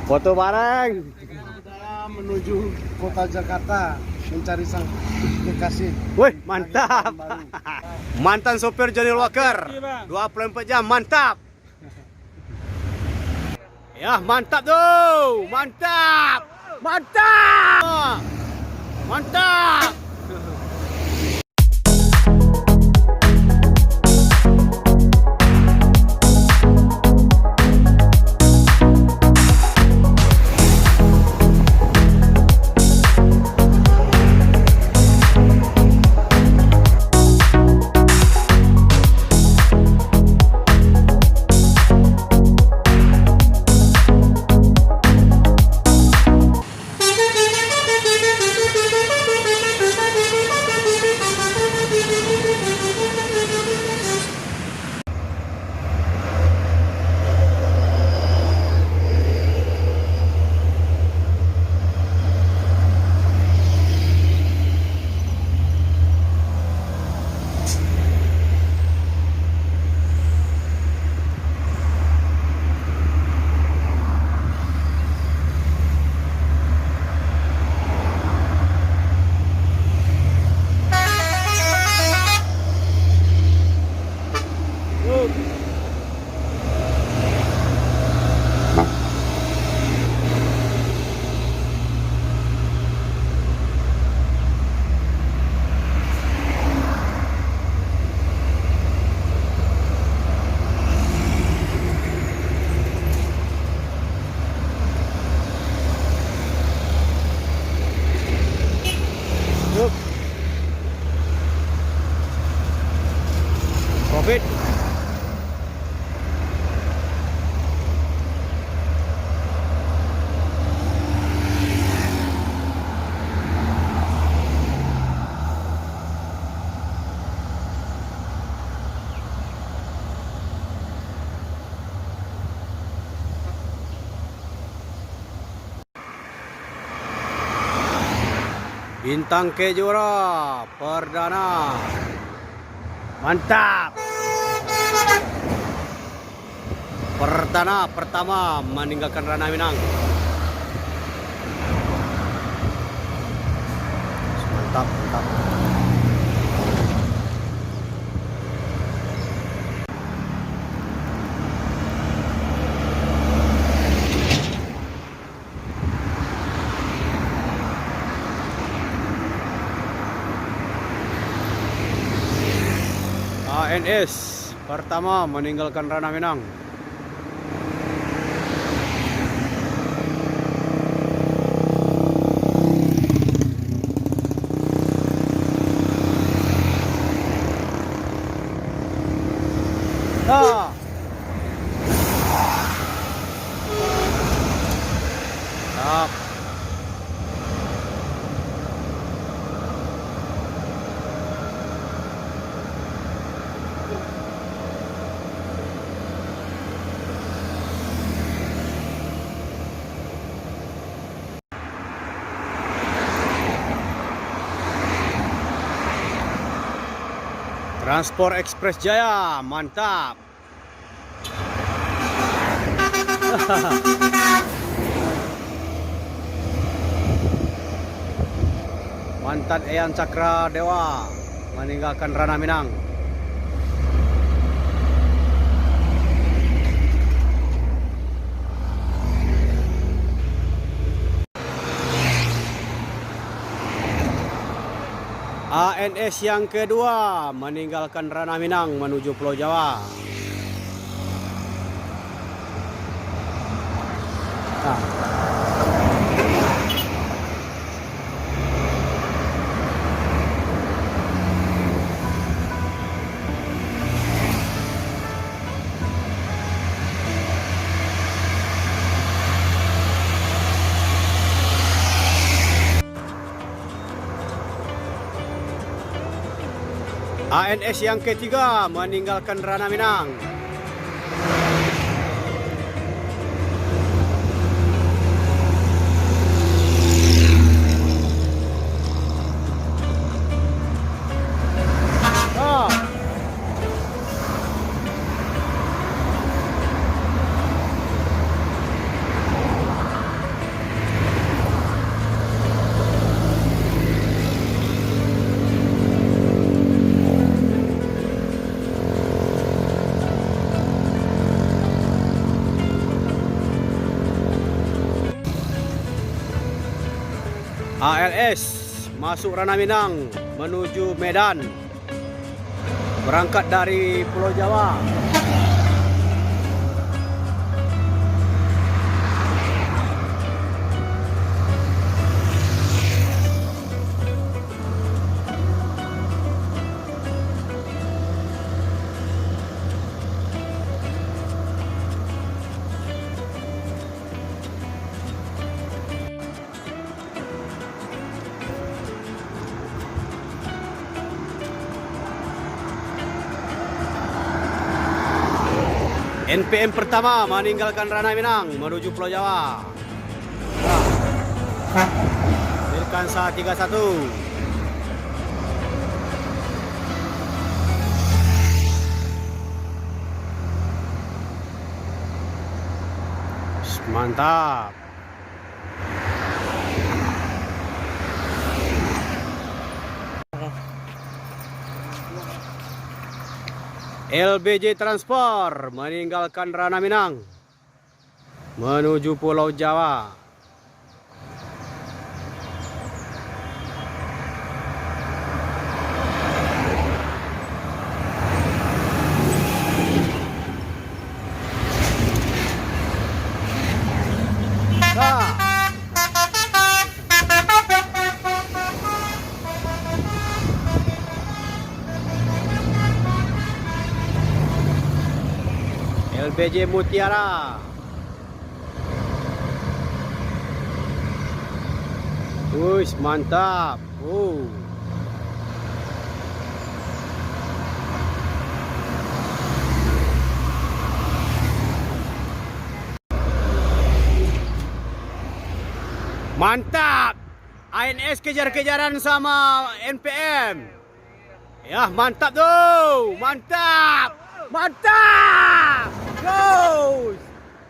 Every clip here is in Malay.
Foto bareng. Dalam menuju kota Jakarta mencari sang kekasih. Wih, mantap. Mantan sopir Johnny Walker. 24 jam, mantap. Ya, mantap tuh. Mantap. Mantap. Mantap. Profit. Bintang Kejora perdana. Mantap. Pertama meninggalkan ranah Minang. Mantap, mantap. ANS pertama meninggalkan ranah Minang. Stop. Transport Express Jaya, mantap. Mantan Eyang Cakra Dewa meninggalkan ranah Minang. ANS yang kedua meninggalkan ranah Minang menuju Pulau Jawa. ANS yang ketiga meninggalkan ranah Minang. ALS masuk Ranah Minang menuju Medan, berangkat dari Pulau Jawa. NPM pertama meninggalkan Ranah Minang menuju Pulau Jawa. Silkansa 31. Mantap. LBJ Transport meninggalkan Ranah Minang menuju Pulau Jawa. LBJ Mutiara. Wush, mantap. Mantap. ANS kejar-kejaran sama NPM. Ya, mantap tuh. Mantap. Mantap. Goes.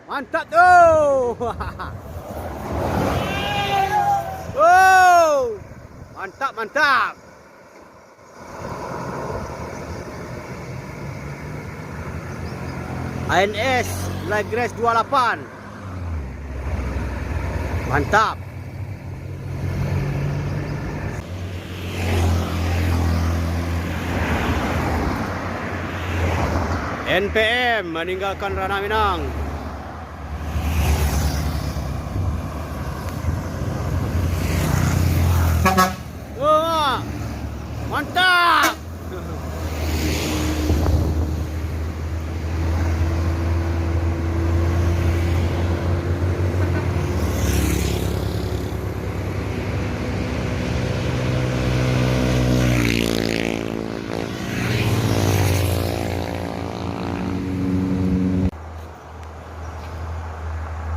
Mantap tuh. Oh. Mantap, mantap. ANS Lagres 28. Mantap. NPM meninggalkan Ranah Minang. Oh, mantap.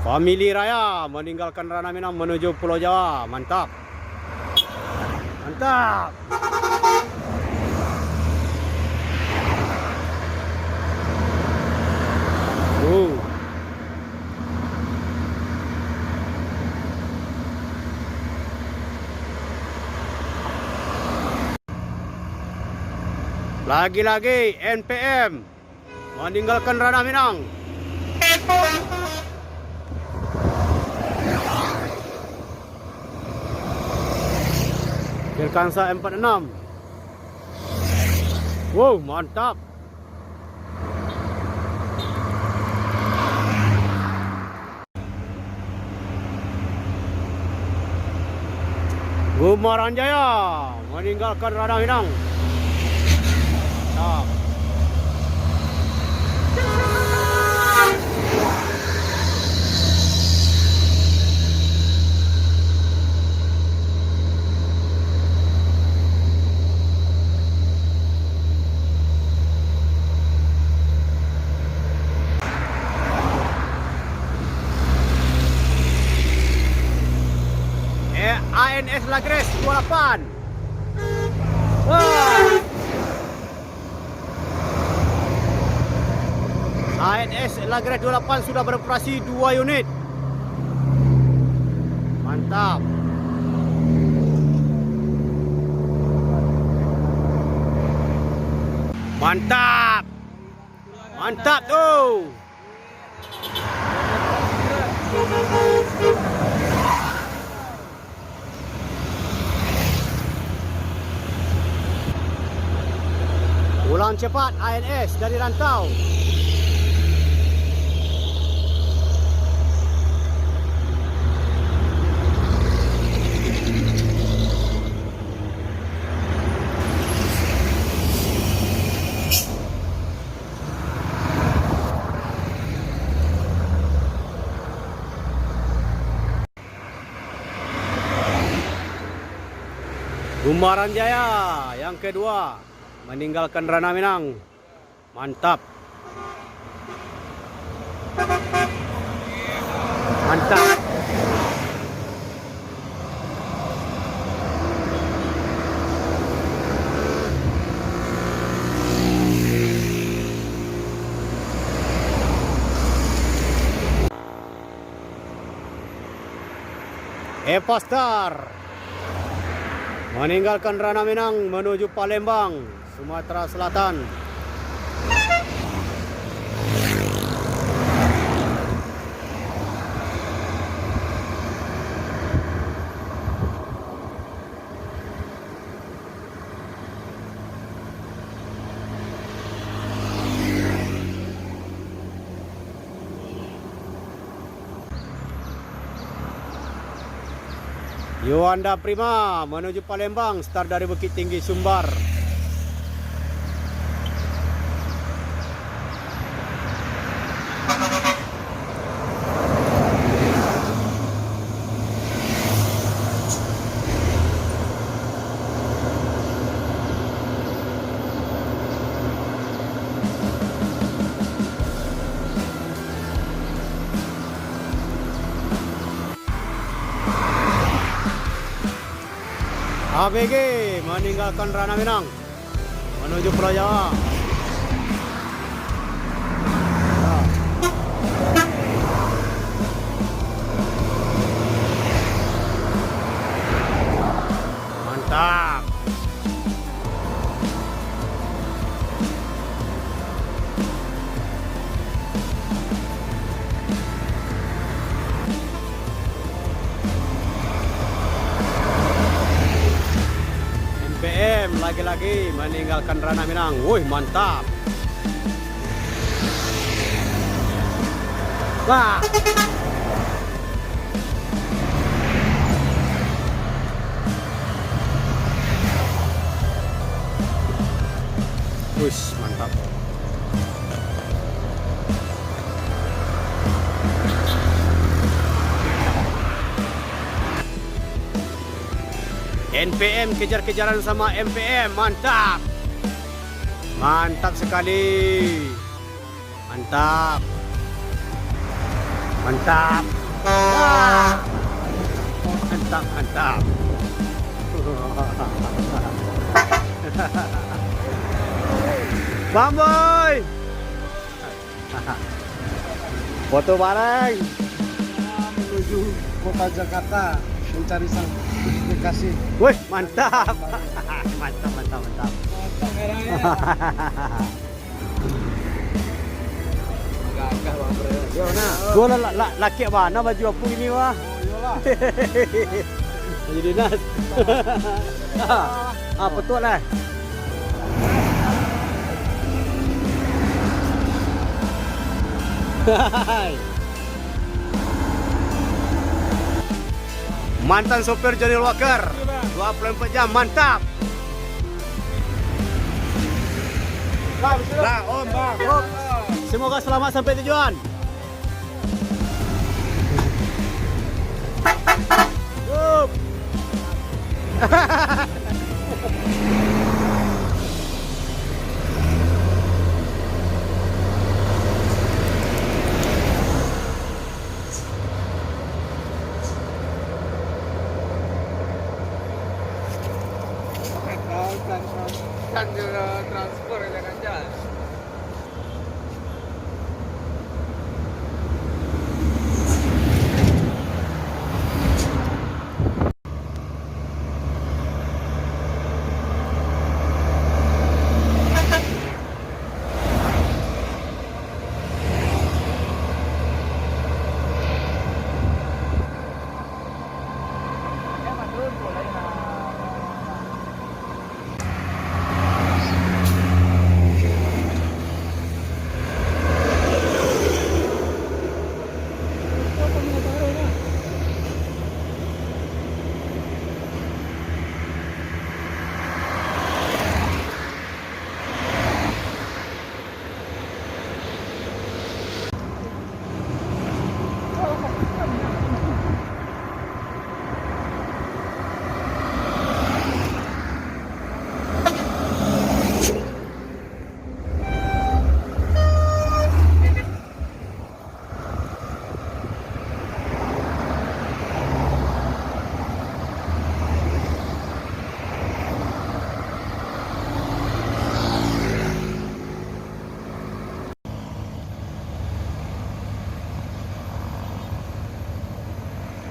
Famili Raya meninggalkan Ranah Minang menuju Pulau Jawa. Mantap. Mantap. Lagi-lagi NPM meninggalkan Ranah Minang. Silkansa 46. Wow, mantap. Gumaran Jaya meninggalkan Ranah Minang. Mantap. ANS Lagres 28. Wah. ANS Lagres 28 sudah beroperasi 2 unit. Mantap. Mantap. Mantap tuh. cepat ANS dari Rantau. Gumaran Jaya yang kedua meninggalkan Ranah Minang. Mantap. Mantap. Eva Star meninggalkan Ranah Minang menuju Palembang, Sumatera Selatan. Yuanda Prima menuju Palembang, start dari Bukit Tinggi Sumbar. ABG meninggalkan Ranah Minang menuju Pulau Jawa. Mantap. NPM lagi-lagi meninggalkan Ranah Minang. Wih, mantap. Wah. Wih, mantap. NPM kejar-kejaran sama MPM, mantap. Mantap sekali. Mantap. Mantap. Wah. Mantap, mantap. Bamboy. Foto bareng. Menuju kota Jakarta mencari sang kekasih. Wih, mantap. Mantap, mantap, mantap. Gua laki mana baju apa ini wah? Baju dinas. Betul lah. Mantan sopir Johnny Walker 24 jam, mantap. Lah, Om, Bang. Semoga selamat sampai tujuan. Up. Kan transport ya kan jalan.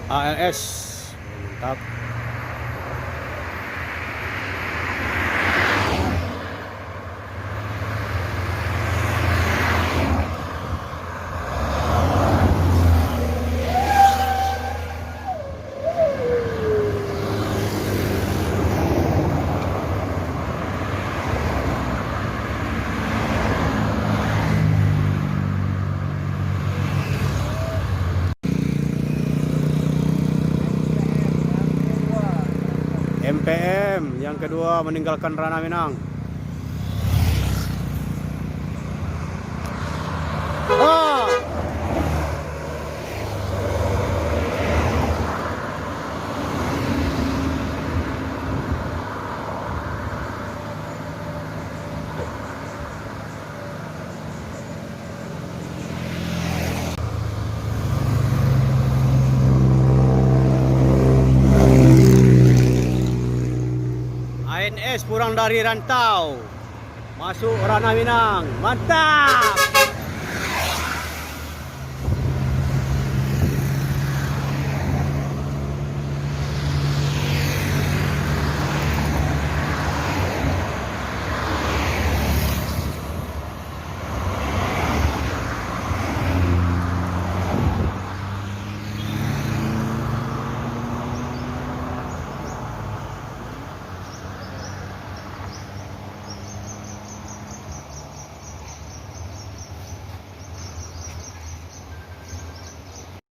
ALS. Mantap. MPM yang kedua meninggalkan ranah Minang. Ah! ANS pulang dari rantau masuk ranah Minang. Mantap.